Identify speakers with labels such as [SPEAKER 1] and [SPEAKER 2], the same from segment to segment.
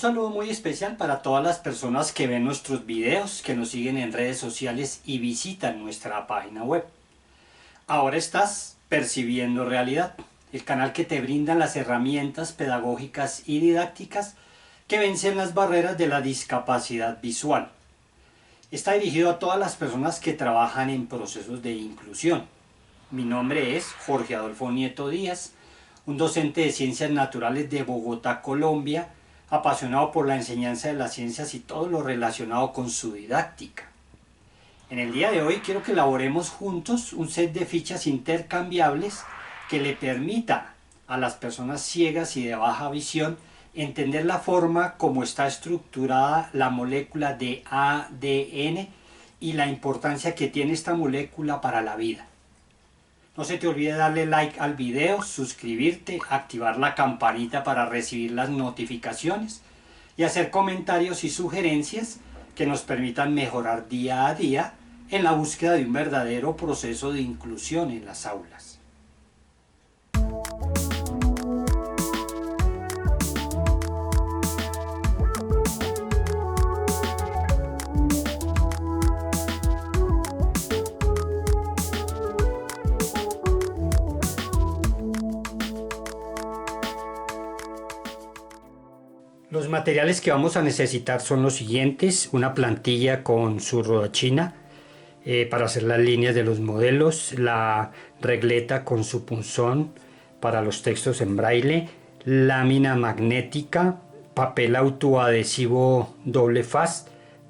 [SPEAKER 1] saludo muy especial para todas las personas que ven nuestros videos, que nos siguen en redes sociales y visitan nuestra página web. Ahora estás percibiendo realidad, el canal que te brinda las herramientas pedagógicas y didácticas que vencen las barreras de la discapacidad visual. Está dirigido a todas las personas que trabajan en procesos de inclusión. Mi nombre es Jorge Adolfo Nieto Díaz, un docente de Ciencias Naturales de Bogotá, Colombia, apasionado por la enseñanza de las ciencias y todo lo relacionado con su didáctica. En el día de hoy quiero que elaboremos juntos un set de fichas intercambiables que le permita a las personas ciegas y de baja visión entender la forma como está estructurada la molécula de ADN y la importancia que tiene esta molécula para la vida. No se te olvide darle like al video, suscribirte, activar la campanita para recibir las notificaciones y hacer comentarios y sugerencias que nos permitan mejorar día a día en la búsqueda de un verdadero proceso de inclusión en las aulas. Los materiales que vamos a necesitar son los siguientes: una plantilla con su rodachina para hacer las líneas de los modelos, la regleta con su punzón para los textos en braille, lámina magnética, papel autoadhesivo doble faz,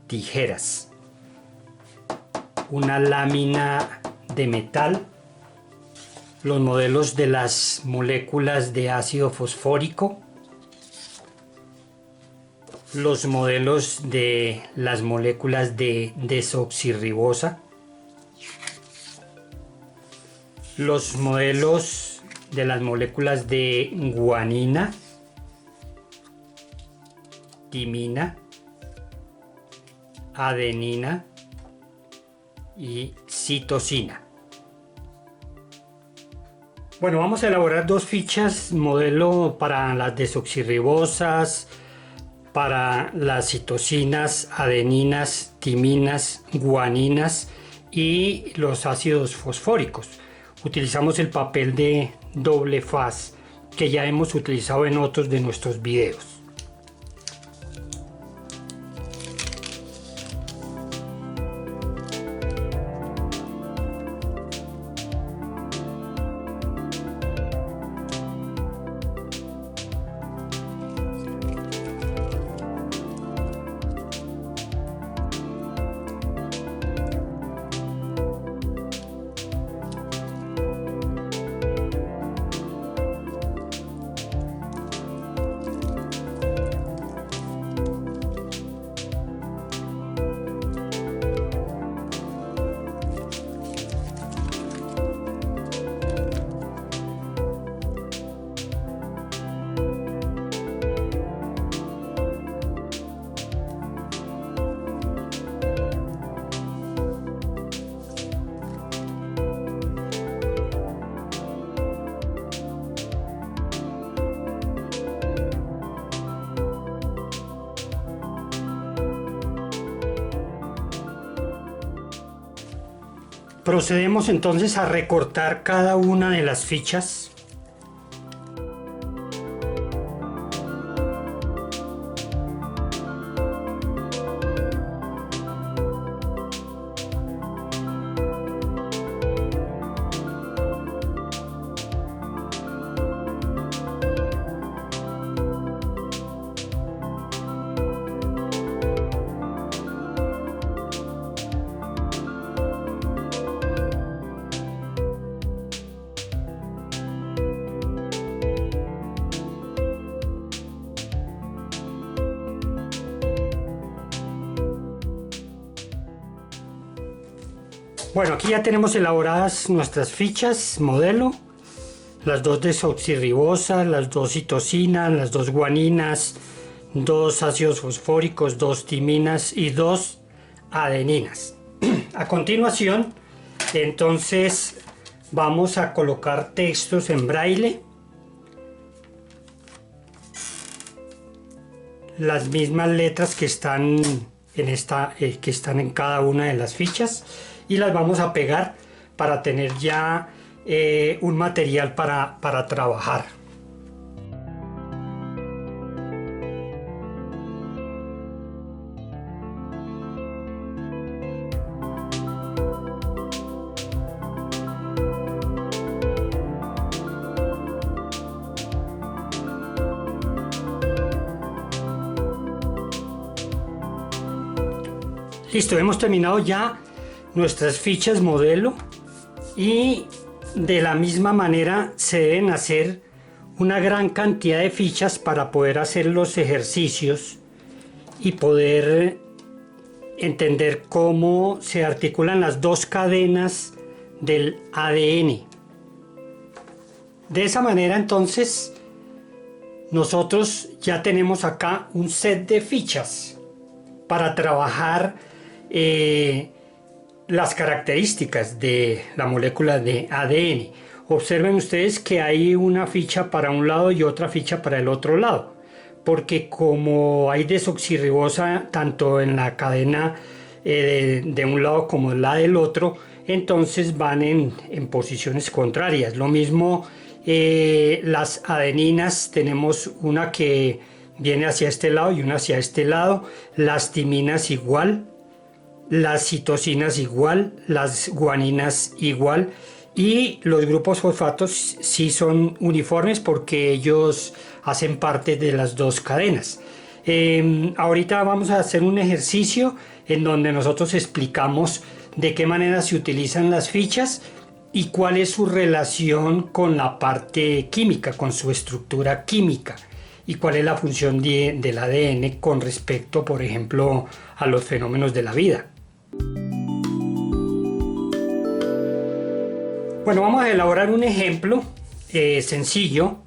[SPEAKER 1] tijeras, una lámina de metal, los modelos de las moléculas de ácido fosfórico, los modelos de las moléculas de desoxirribosa, los modelos de las moléculas de guanina, timina, adenina y citosina. Bueno, vamos a elaborar dos fichas modelo para las desoxirribosas, para las citosinas, adeninas, timinas, guaninas y los ácidos fosfóricos. Utilizamos el papel de doble faz que ya hemos utilizado en otros de nuestros videos. Procedemos entonces a recortar cada una de las fichas. Bueno, aquí ya tenemos elaboradas nuestras fichas modelo, las dos desoxirribosas, las dos citosinas, las dos guaninas, dos ácidos fosfóricos, dos timinas y dos adeninas. A continuación, entonces vamos a colocar textos en braille. las mismas letras que están que están en cada una de las fichas, y las vamos a pegar para tener ya un material para trabajar. Listo, hemos terminado ya nuestras fichas modelo, y de la misma manera se deben hacer una gran cantidad de fichas para poder hacer los ejercicios y poder entender cómo se articulan las dos cadenas del ADN. De esa manera, entonces, nosotros ya tenemos acá un set de fichas para trabajar las características de la molécula de ADN. Observen ustedes que hay una ficha para un lado y otra ficha para el otro lado, porque como hay desoxirribosa tanto en la cadena de un lado como en la del otro, entonces van en posiciones contrarias. Lo mismo las adeninas, tenemos una que viene hacia este lado y una hacia este lado, las timinas igual, las citosinas igual, las guaninas igual, y los grupos fosfatos sí son uniformes porque ellos hacen parte de las dos cadenas. Ahorita vamos a hacer un ejercicio en donde nosotros explicamos de qué manera se utilizan las fichas y cuál es su relación con la parte química, con su estructura química, y cuál es la función del ADN con respecto, por ejemplo, a los fenómenos de la vida. Bueno, vamos a elaborar un ejemplo sencillo.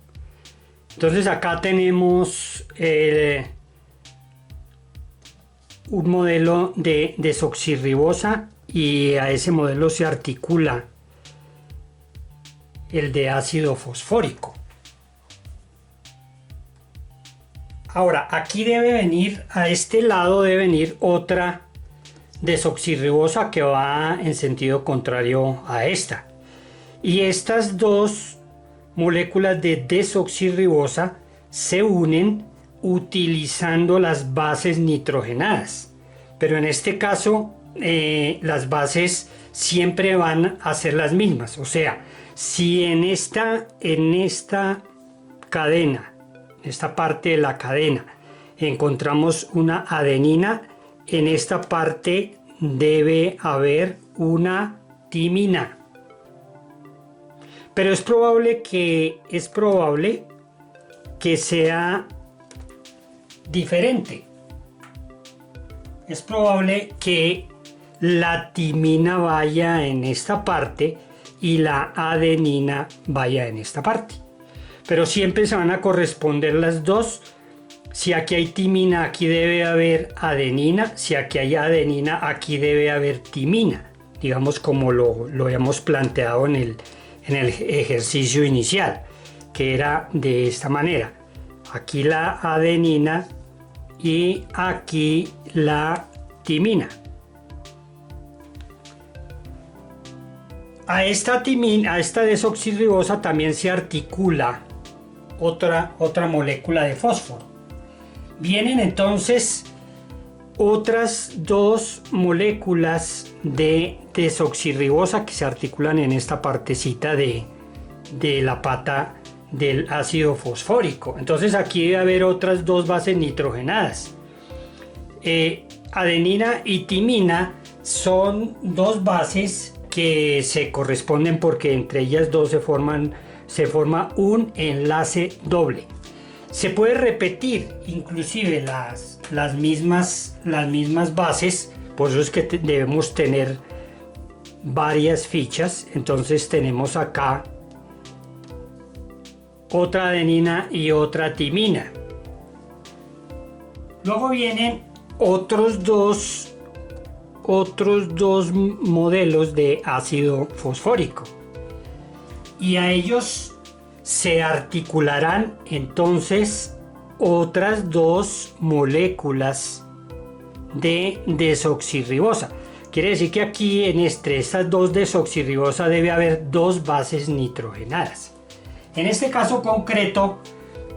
[SPEAKER 1] Entonces acá tenemos un modelo de desoxirribosa, y a ese modelo se articula el de ácido fosfórico. Ahora, aquí debe venir, a este lado debe venir otra desoxirribosa que va en sentido contrario a esta. Y estas dos moléculas de desoxirribosa se unen utilizando las bases nitrogenadas. Pero en este caso, las bases siempre van a ser las mismas. O sea, si en esta cadena, esta parte de la cadena, encontramos una adenina, en esta parte debe haber una timina. Pero es probable que sea diferente. Es probable que la timina vaya en esta parte y la adenina vaya en esta parte. Pero siempre se van a corresponder las dos. Si aquí hay timina, aquí debe haber adenina. Si aquí hay adenina, aquí debe haber timina. Digamos como lo habíamos planteado en el ejercicio inicial, que era de esta manera. Aquí la adenina y aquí la timina. A esta desoxirribosa también se articula otra molécula de fósforo. Vienen entonces otras dos moléculas de desoxirribosa que se articulan en esta partecita de la pata del ácido fosfórico. Entonces aquí debe haber otras dos bases nitrogenadas. Adenina y timina son dos bases que se corresponden porque entre ellas dos se forma un enlace doble. Se puede repetir inclusive las mismas bases, por eso es que debemos tener varias fichas. Entonces tenemos acá otra adenina y otra timina. Luego vienen otros dos modelos de ácido fosfórico, y a ellos se articularán entonces otras dos moléculas de desoxirribosa. Quiere decir que aquí entre estas dos desoxirribosa debe haber dos bases nitrogenadas. En este caso concreto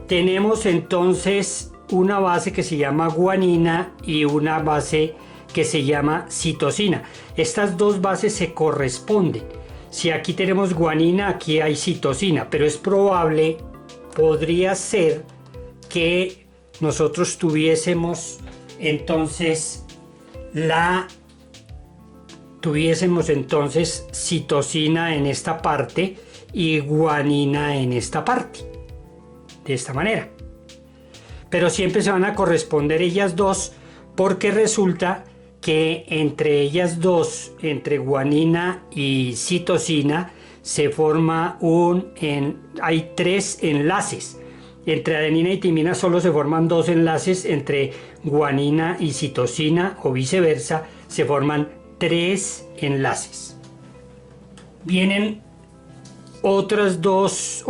[SPEAKER 1] tenemos entonces una base que se llama guanina y una base que se llama citosina. Estas dos bases se corresponden. Si aquí tenemos guanina, aquí hay citosina, pero es probable, podría ser que nosotros tuviésemos entonces citosina en esta parte y guanina en esta parte, de esta manera. Pero siempre se van a corresponder ellas dos, porque resulta que entre ellas dos, entre guanina y citosina, se forma hay tres enlaces. Entre adenina y timina solo se forman dos enlaces, entre guanina y citosina o viceversa se forman tres enlaces. Vienen otras dos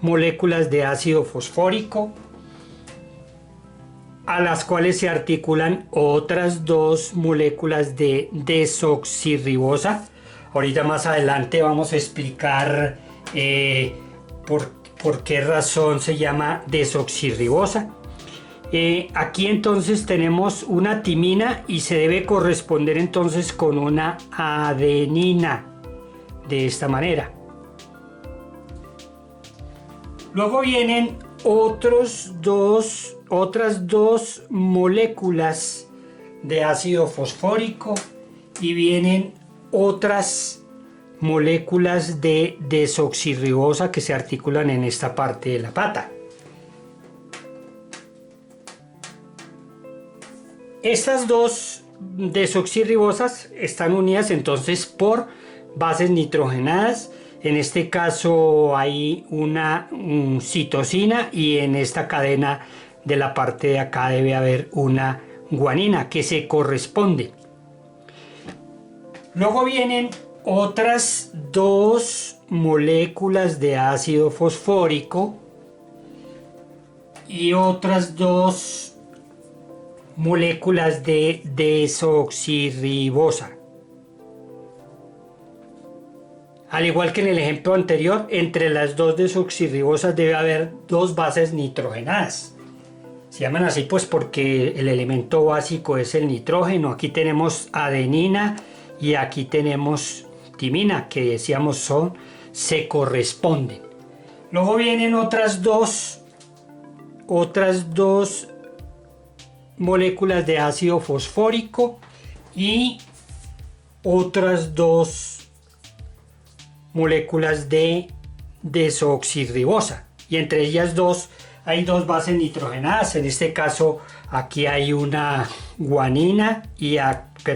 [SPEAKER 1] moléculas de ácido fosfórico, a las cuales se articulan otras dos moléculas de desoxirribosa. Ahorita más adelante vamos a explicar por qué razón se llama desoxirribosa. Aquí entonces tenemos una timina y se debe corresponder entonces con una adenina, de esta manera. Luego vienen otras dos moléculas de ácido fosfórico y vienen otras moléculas de desoxirribosa que se articulan en esta parte de la pata. Estas dos desoxirribosas están unidas entonces por bases nitrogenadas. En este caso hay una citosina y en esta cadena de la parte de acá debe haber una guanina que se corresponde. Luego vienen otras dos moléculas de ácido fosfórico y otras dos moléculas de desoxirribosa. Al igual que en el ejemplo anterior, entre las dos desoxirribosas debe haber dos bases nitrogenadas. Se llaman así pues porque el elemento básico es el nitrógeno. Aquí tenemos adenina y aquí tenemos timina, que decíamos se corresponden. Luego vienen otras dos moléculas de ácido fosfórico y otras dos moléculas de desoxirribosa, y entre ellas dos hay dos bases nitrogenadas. En este caso aquí hay una guanina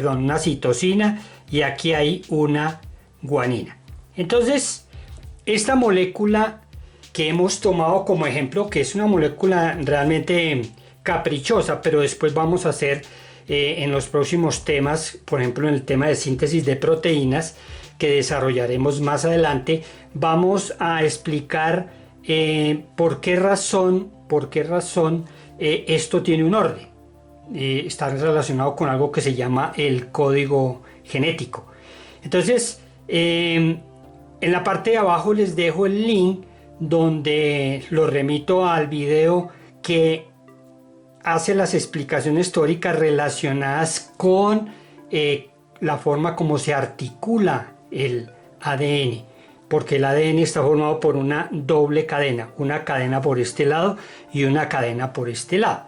[SPEAKER 1] una citosina, y aquí hay una guanina. Entonces esta molécula que hemos tomado como ejemplo, que es una molécula realmente caprichosa, pero después vamos a hacer en los próximos temas, por ejemplo en el tema de síntesis de proteínas que desarrollaremos más adelante, vamos a explicar por qué razón esto tiene un orden. Está relacionado con algo que se llama el código genético. Entonces en la parte de abajo les dejo el link donde lo remito al video que hace las explicaciones teóricas relacionadas con la forma como se articula el ADN, porque el ADN está formado por una doble cadena, una cadena por este lado y una cadena por este lado.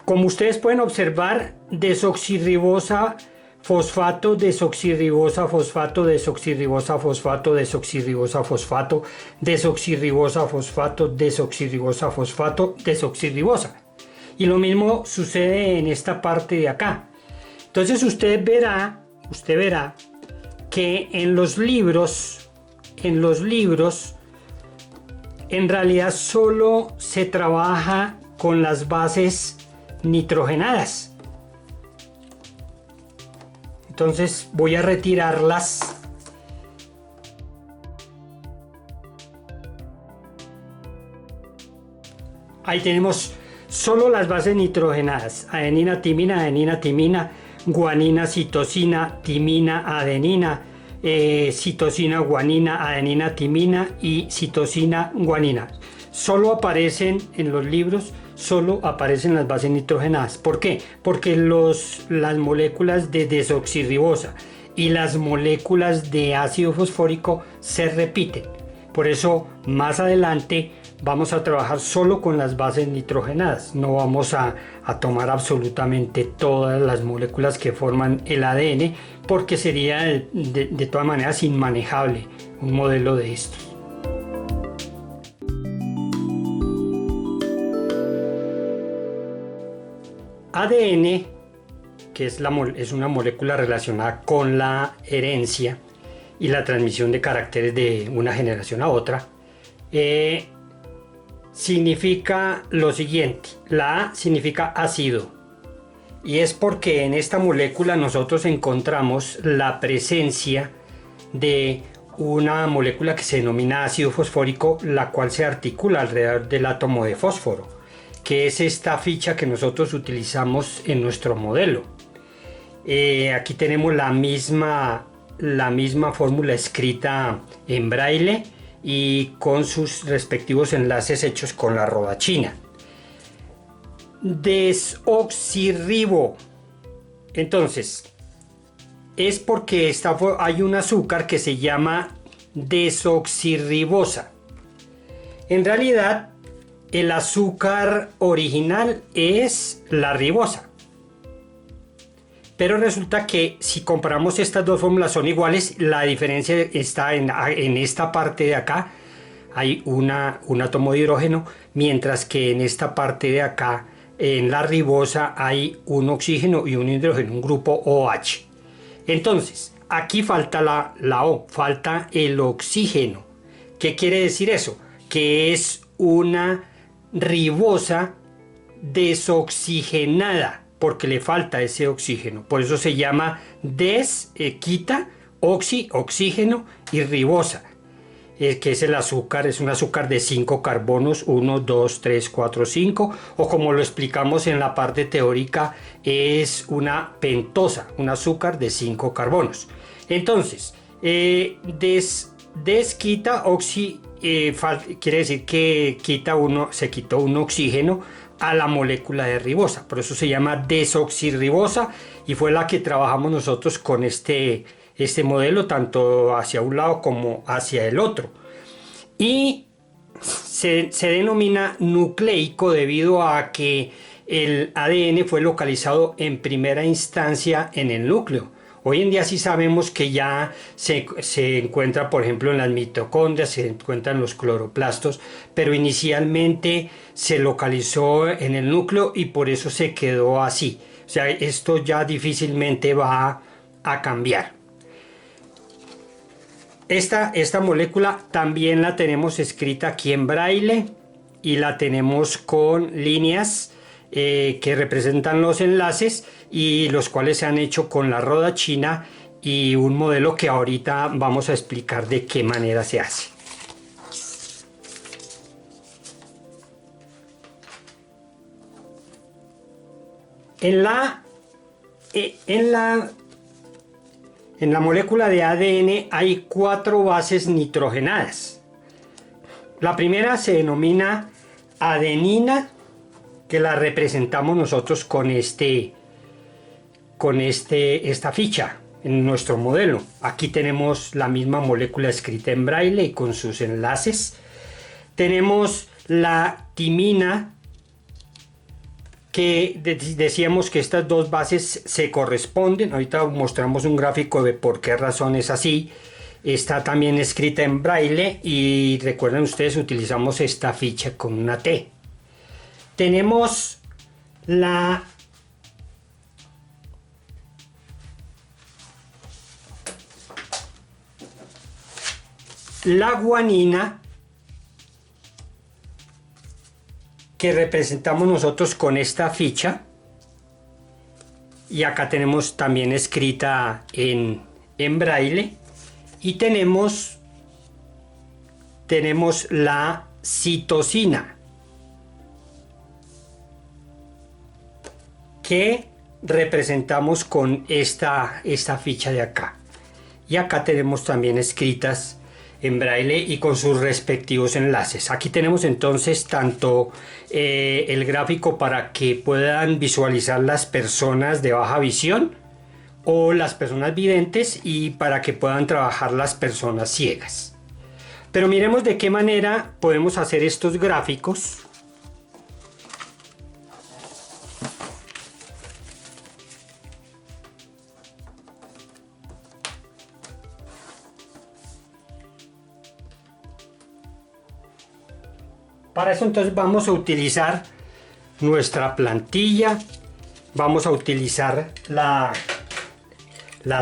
[SPEAKER 1] Como ustedes pueden observar, desoxirribosa fosfato, desoxirribosa fosfato, desoxirribosa fosfato, desoxirribosa fosfato, desoxirribosa fosfato, desoxirribosa fosfato, desoxirribosa. Y lo mismo sucede en esta parte de acá. Entonces usted verá que en los libros en realidad solo se trabaja con las bases nitrogenadas. Entonces voy a retirarlas. Ahí tenemos solo las bases nitrogenadas: adenina, timina, guanina, citosina, timina, adenina, citosina, guanina, adenina, timina y citosina, guanina. Solo aparecen en los libros, solo aparecen las bases nitrogenadas. ¿Por qué? Porque las moléculas de desoxirribosa y las moléculas de ácido fosfórico se repiten. Por eso más adelante vamos a trabajar solo con las bases nitrogenadas. No vamos a tomar absolutamente todas las moléculas que forman el ADN, porque sería de todas maneras inmanejable un modelo de estos. ADN, que es una molécula relacionada con la herencia y la transmisión de caracteres de una generación a otra, significa lo siguiente. La A significa ácido, y es porque en esta molécula nosotros encontramos la presencia de una molécula que se denomina ácido fosfórico, la cual se articula alrededor del átomo de fósforo, que es esta ficha que nosotros utilizamos en nuestro modelo. Aquí tenemos la misma fórmula escrita en braille y con sus respectivos enlaces hechos con la rodachina. Desoxirribo. Entonces, es porque hay un azúcar que se llama desoxirribosa. En realidad, el azúcar original es la ribosa. Pero resulta que si comparamos estas dos fórmulas son iguales. La diferencia está en esta parte de acá. Hay un átomo de hidrógeno, mientras que en esta parte de acá, en la ribosa, hay un oxígeno y un hidrógeno, un grupo OH. Entonces, aquí falta la O, falta el oxígeno. ¿Qué quiere decir eso? Que es una ribosa desoxigenada, porque le falta ese oxígeno. Por eso se llama quita, oxígeno, y ribosa, que es el azúcar. Es un azúcar de 5 carbonos, 1, 2, 3, 4, 5, o como lo explicamos en la parte teórica, es una pentosa, un azúcar de 5 carbonos. Entonces, desquita quiere decir que se quitó un oxígeno a la molécula de ribosa, por eso se llama desoxirribosa, y fue la que trabajamos nosotros con este modelo, tanto hacia un lado como hacia el otro. Y se denomina nucleico debido a que el ADN fue localizado en primera instancia en el núcleo. Hoy en día sí sabemos que ya se encuentra, por ejemplo, en las mitocondrias, se encuentran los cloroplastos, pero inicialmente se localizó en el núcleo y por eso se quedó así. O sea, esto ya difícilmente va a cambiar. Esta molécula también la tenemos escrita aquí en braille y la tenemos con líneas que representan los enlaces, y los cuales se han hecho con la rodachina y un modelo que ahorita vamos a explicar de qué manera se hace. En la molécula de ADN hay 4 bases nitrogenadas. La primera se denomina adenina, que la representamos nosotros con esta ficha en nuestro modelo. Aquí tenemos la misma molécula escrita en braille y con sus enlaces. Tenemos la timina, que decíamos que estas dos bases se corresponden. Ahorita mostramos un gráfico de por qué razón es así. Está también escrita en braille y recuerden ustedes, utilizamos esta ficha con una T. Tenemos la guanina, que representamos nosotros con esta ficha, y acá tenemos también escrita en braille, y tenemos la citosina. que representamos con esta ficha de acá. Y acá tenemos también escritas en braille y con sus respectivos enlaces. Aquí tenemos entonces tanto el gráfico para que puedan visualizar las personas de baja visión o las personas videntes, y para que puedan trabajar las personas ciegas. Pero miremos de qué manera podemos hacer estos gráficos. Para eso entonces vamos a utilizar nuestra plantilla, vamos a utilizar la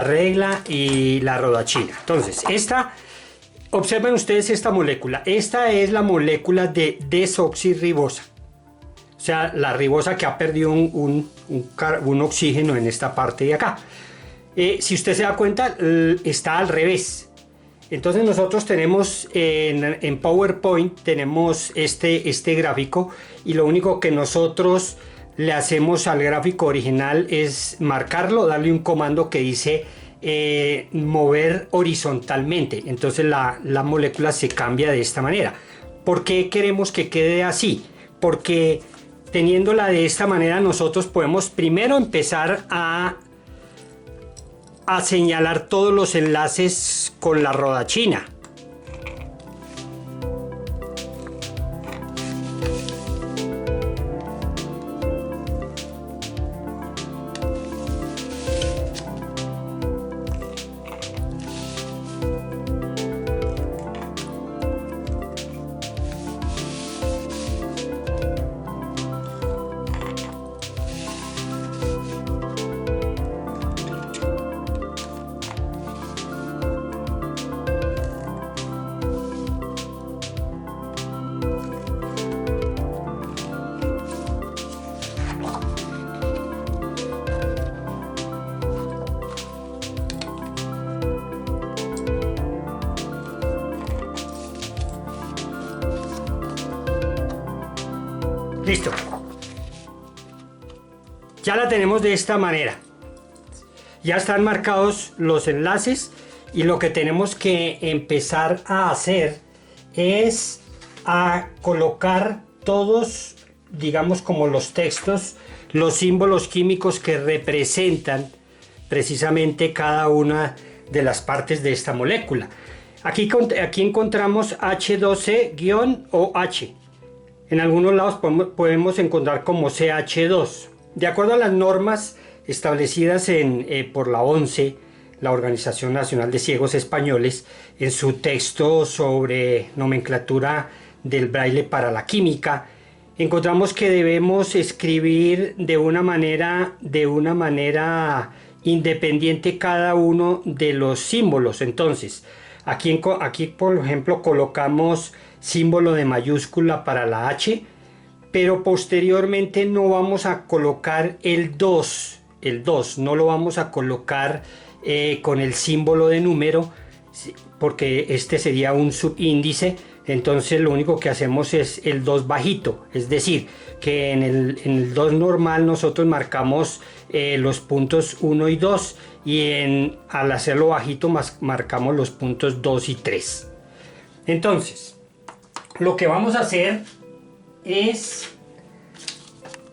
[SPEAKER 1] regla y la rodachina. Entonces observen ustedes esta molécula. Esta es la molécula de desoxirribosa, o sea, la ribosa que ha perdido un oxígeno en esta parte de acá. Si usted se da cuenta, está al revés. Entonces nosotros tenemos en PowerPoint tenemos este gráfico, y lo único que nosotros le hacemos al gráfico original es marcarlo, darle un comando que dice mover horizontalmente. Entonces la molécula se cambia de esta manera. ¿Por qué queremos que quede así? Porque teniéndola de esta manera nosotros podemos primero empezar a señalar todos los enlaces con la rodachina. Listo. Ya la tenemos de esta manera. Ya están marcados los enlaces, y lo que tenemos que empezar a hacer es a colocar todos, digamos, como los textos, los símbolos químicos que representan precisamente cada una de las partes de esta molécula. Aquí encontramos H12-OH. En algunos lados podemos encontrar como CH2. De acuerdo a las normas establecidas por la ONCE, la Organización Nacional de Ciegos Españoles, en su texto sobre nomenclatura del braille para la química, encontramos que debemos escribir de una manera independiente cada uno de los símbolos. Entonces, aquí por ejemplo colocamos símbolo de mayúscula para la H, pero posteriormente no vamos a colocar el 2 no lo vamos a colocar con el símbolo de número, porque este sería un subíndice. Entonces lo único que hacemos es el 2 bajito, es decir, que en el 2 normal nosotros marcamos los puntos 1 y 2, y al hacerlo bajito marcamos los puntos 2 y 3. Entonces lo que vamos a hacer es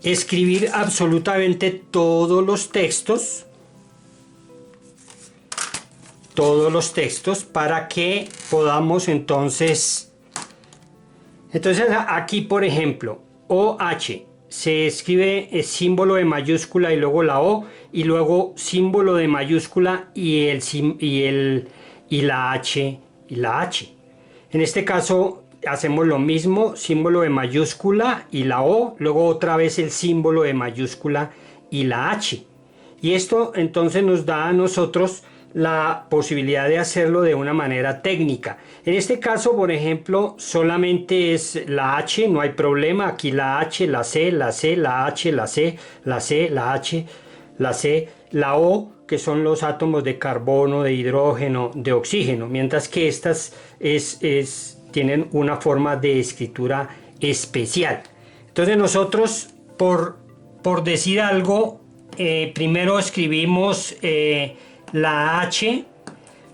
[SPEAKER 1] escribir absolutamente todos los textos para que podamos entonces aquí, por ejemplo, OH se escribe el símbolo de mayúscula y luego la O, y luego símbolo de mayúscula y la H. En este caso hacemos lo mismo, símbolo de mayúscula y la O, luego otra vez el símbolo de mayúscula y la H. Y esto entonces nos da a nosotros la posibilidad de hacerlo de una manera técnica. En este caso, por ejemplo, solamente es la H, no hay problema. Aquí la H, la C, la C, la H, la C, la C, la H, la C, la O, que son los átomos de carbono, de hidrógeno, de oxígeno, mientras que estas tienen una forma de escritura especial. Entonces nosotros, por decir algo,
[SPEAKER 2] primero escribimos la H,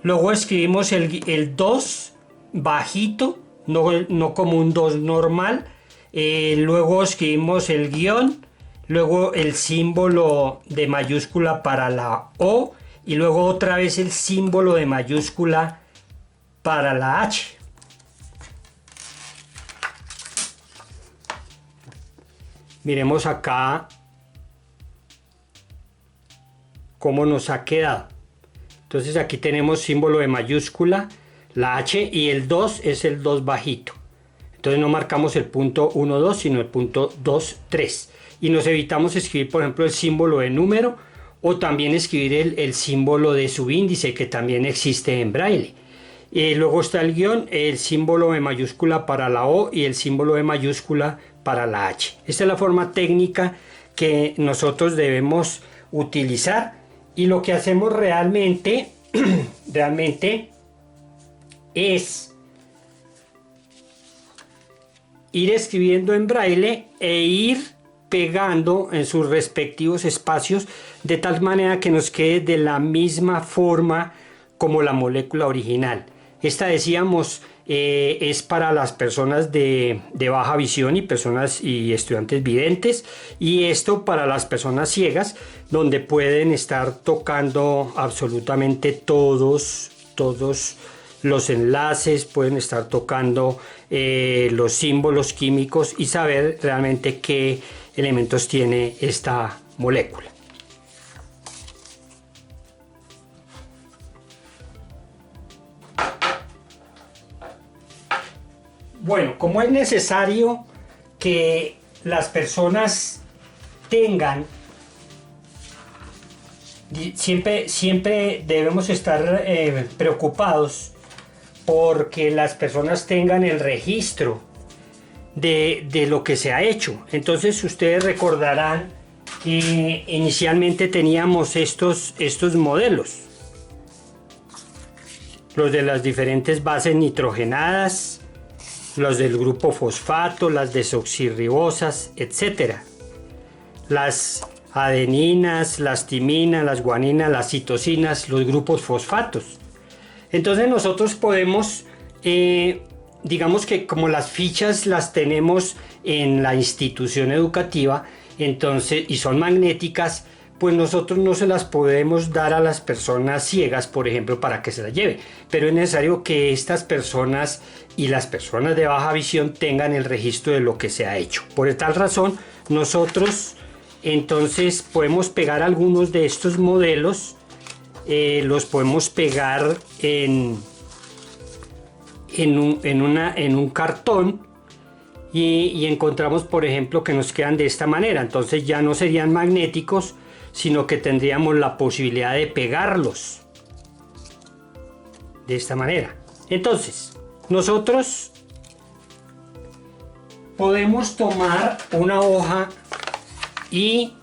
[SPEAKER 2] luego escribimos el 2 bajito, no como un 2 normal, luego escribimos el guión, luego el símbolo de mayúscula para la O y luego otra vez el símbolo de mayúscula para la H. Miremos acá cómo nos ha quedado. Entonces aquí tenemos símbolo de mayúscula, la H, y el 2 es el 2 bajito. Entonces no marcamos el punto 1, 2, sino el punto 2, 3. Y nos evitamos escribir, por ejemplo, el símbolo de número o también escribir el símbolo de subíndice, que también existe en braille. Luego está el guión, el símbolo de mayúscula para la O y el símbolo de mayúscula para la H. Esta es la forma técnica que nosotros debemos utilizar, y lo que hacemos realmente es ir escribiendo en braille e ir pegando en sus respectivos espacios de tal manera que nos quede de la misma forma como la molécula original. Esta, decíamos, es para las personas de baja visión y personas y estudiantes videntes, y esto para las personas ciegas, donde pueden estar tocando absolutamente todos los enlaces, pueden estar tocando los símbolos químicos y saber realmente qué elementos tiene esta molécula. Bueno, como es necesario que las personas tengan, siempre debemos estar preocupados porque las personas tengan el registro de lo que se ha hecho. Entonces ustedes recordarán que inicialmente teníamos estos modelos, los de las diferentes bases nitrogenadas, los del grupo fosfato, las desoxirribosas, etc. Las adeninas, las timinas, las guaninas, las citosinas, los grupos fosfatos. Entonces nosotros podemos, digamos que como las fichas las tenemos en la institución educativa, entonces, y son magnéticas, pues nosotros no se las podemos dar a las personas ciegas, por ejemplo, para que se las lleve. Pero es necesario que estas personas y las personas de baja visión tengan el registro de lo que se ha hecho. Por tal razón, nosotros entonces podemos pegar algunos de estos modelos, los podemos pegar en un cartón, y encontramos, por ejemplo, que nos quedan de esta manera. Entonces ya no serían magnéticos, sino que tendríamos la posibilidad de pegarlos de esta manera. Entonces nosotros podemos tomar una hoja y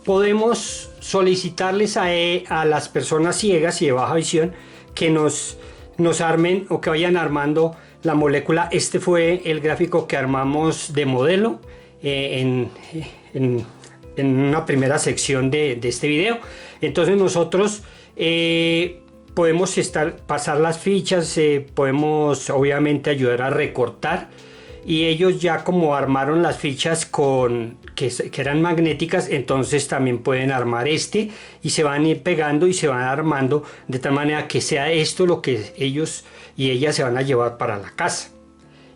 [SPEAKER 2] podemos solicitarles a las personas ciegas y de baja visión que nos armen o que vayan armando la molécula. Este fue el gráfico que armamos de modelo en una primera sección de este video. Entonces nosotros podemos pasar las fichas, podemos obviamente ayudar a recortar, y ellos ya como armaron las fichas que eran magnéticas, entonces también pueden armar y se van a ir pegando y se van armando de tal manera que sea esto lo que ellos y ellas se van a llevar para la casa,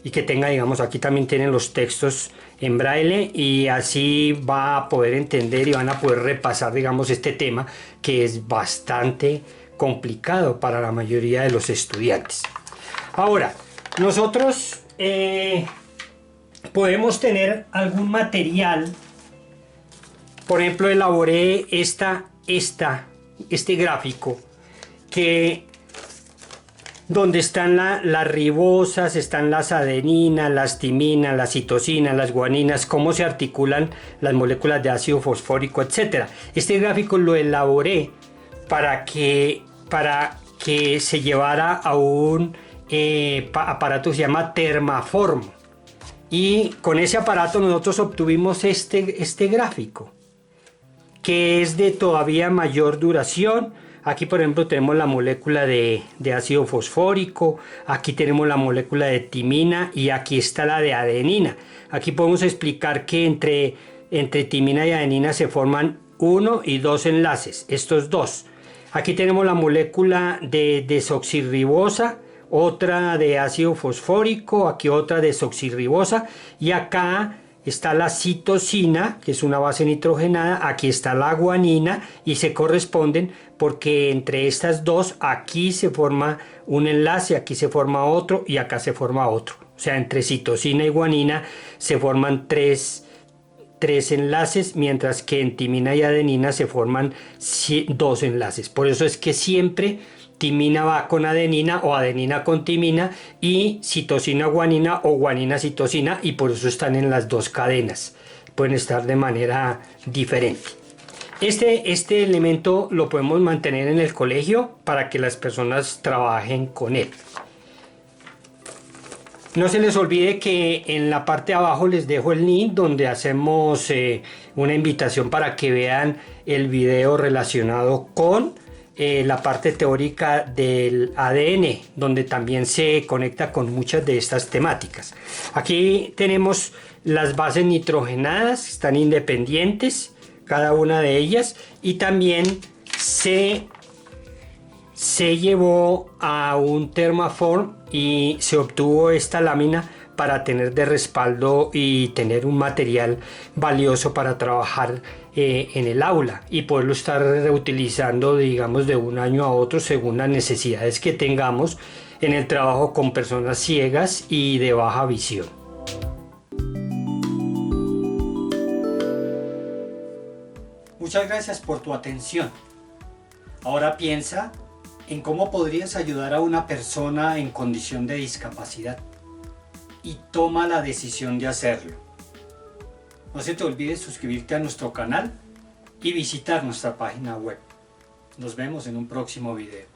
[SPEAKER 2] y que tenga, digamos, aquí también tienen los textos en braille, y así va a poder entender y van a poder repasar, digamos, este tema que es bastante complicado para la mayoría de los estudiantes. Ahora, nosotros podemos tener algún material. Por ejemplo, elaboré este gráfico donde están las ribosas, están las adeninas, las timinas, las citosinas, las guaninas, cómo se articulan las moléculas de ácido fosfórico, etc. Este gráfico lo elaboré para que se llevara a un aparato que se llama Thermaform, y con ese aparato nosotros obtuvimos este gráfico. que es de todavía mayor duración. Aquí por ejemplo tenemos la molécula de ácido fosfórico, aquí tenemos la molécula de timina y aquí está la de adenina. Aquí podemos explicar que entre timina y adenina se forman 1 y 2 enlaces, estos dos. Aquí tenemos la molécula de desoxirribosa, otra de ácido fosfórico, aquí otra desoxirribosa y acá está la citosina, que es una base nitrogenada, aquí está la guanina y se corresponden porque entre estas dos aquí se forma un enlace, aquí se forma otro y acá se forma otro. O sea, entre citosina y guanina se forman tres enlaces, mientras que en timina y adenina se forman 2 enlaces. Por eso es que siempre timina va con adenina o adenina con timina y citosina guanina o guanina citosina, y por eso están en las dos cadenas. Pueden estar de manera diferente. Este elemento lo podemos mantener en el colegio para que las personas trabajen con él. No se les olvide que en la parte de abajo les dejo el link donde hacemos una invitación para que vean el video relacionado con la parte teórica del ADN, donde también se conecta con muchas de estas temáticas. Aquí tenemos las bases nitrogenadas, están independientes cada una de ellas, y también se llevó a un thermoform y se obtuvo esta lámina para tener de respaldo y tener un material valioso para trabajar en el aula y poderlo estar reutilizando, digamos, de un año a otro según las necesidades que tengamos en el trabajo con personas ciegas y de baja visión.
[SPEAKER 1] Muchas gracias por tu atención. Ahora piensa en cómo podrías ayudar a una persona en condición de discapacidad y toma la decisión de hacerlo. No se te olvide suscribirte a nuestro canal y visitar nuestra página web. Nos vemos en un próximo video.